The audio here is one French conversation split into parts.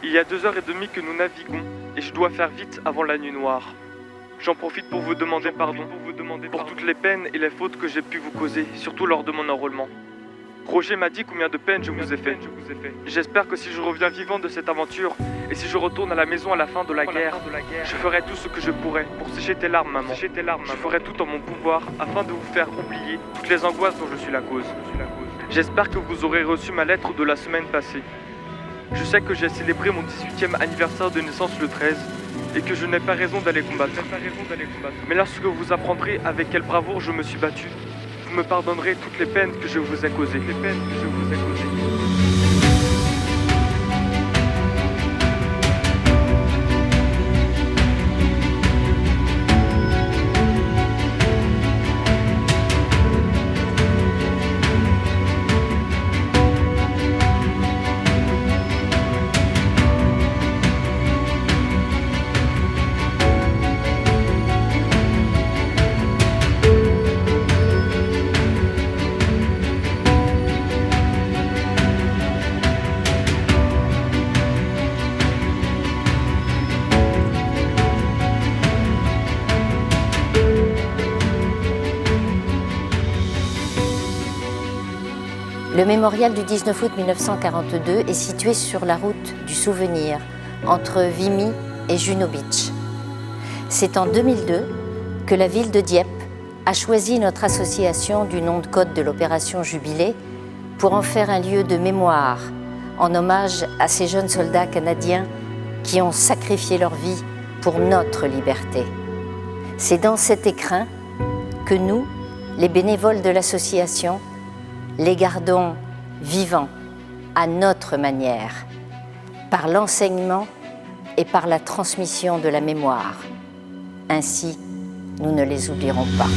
Il y a 2 heures et demie que nous naviguons et je dois faire vite avant la nuit noire. J'en profite pour vous demander pardon pour toutes les peines et les fautes que j'ai pu vous causer, surtout lors de mon enrôlement. Roger m'a dit combien de peines je vous ai fait. J'espère que si je reviens vivant de cette aventure et si je retourne à la maison à la fin de la guerre, je ferai tout ce que je pourrai pour sécher tes larmes, maman. Je ferai tout en mon pouvoir afin de vous faire oublier toutes les angoisses dont je suis la cause. J'espère que vous aurez reçu ma lettre de la semaine passée. Je sais que j'ai célébré mon 18e anniversaire de naissance le 13 et que je n'ai pas raison d'aller combattre. Mais lorsque vous apprendrez avec quelle bravoure je me suis battu, vous me pardonnerez toutes les peines que je vous ai causées. Le mémorial du 19 août 1942 est situé sur la route du souvenir, entre Vimy et Juno Beach. C'est en 2002 que la ville de Dieppe a choisi notre association du nom de code de l'opération Jubilé pour en faire un lieu de mémoire, en hommage à ces jeunes soldats canadiens qui ont sacrifié leur vie pour notre liberté. C'est dans cet écrin que nous, les bénévoles de l'association, les gardons vivants à notre manière, par l'enseignement et par la transmission de la mémoire. Ainsi, nous ne les oublierons pas.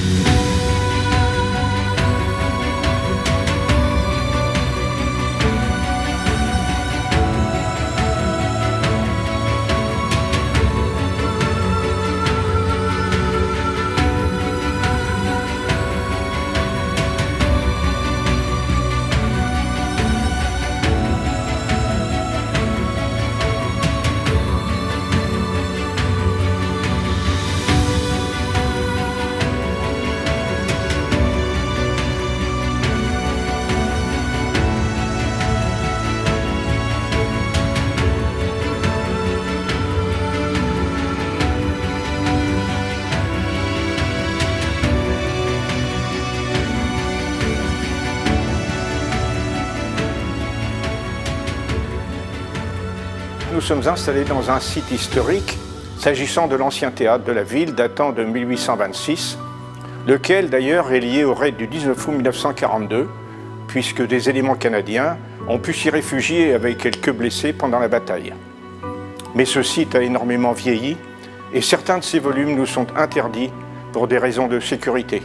Nous sommes installés dans un site historique s'agissant de l'ancien théâtre de la ville datant de 1826, lequel d'ailleurs est lié au raid du 19 août 1942, puisque des éléments canadiens ont pu s'y réfugier avec quelques blessés pendant la bataille. Mais ce site a énormément vieilli et certains de ses volumes nous sont interdits pour des raisons de sécurité.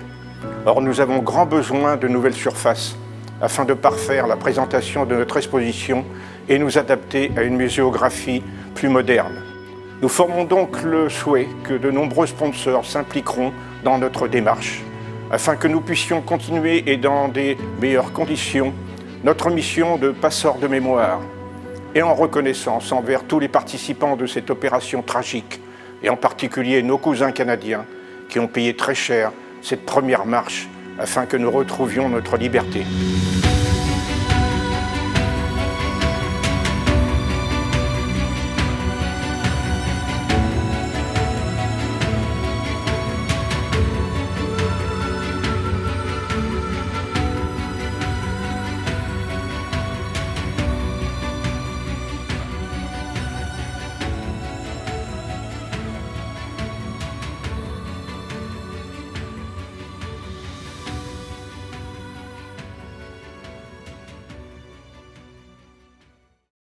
Or, nous avons grand besoin de nouvelles surfaces afin de parfaire la présentation de notre exposition et nous adapter à une muséographie plus moderne. Nous formons donc le souhait que de nombreux sponsors s'impliqueront dans notre démarche afin que nous puissions continuer et dans des meilleures conditions notre mission de passeurs de mémoire et en reconnaissance envers tous les participants de cette opération tragique et en particulier nos cousins canadiens qui ont payé très cher cette première marche afin que nous retrouvions notre liberté.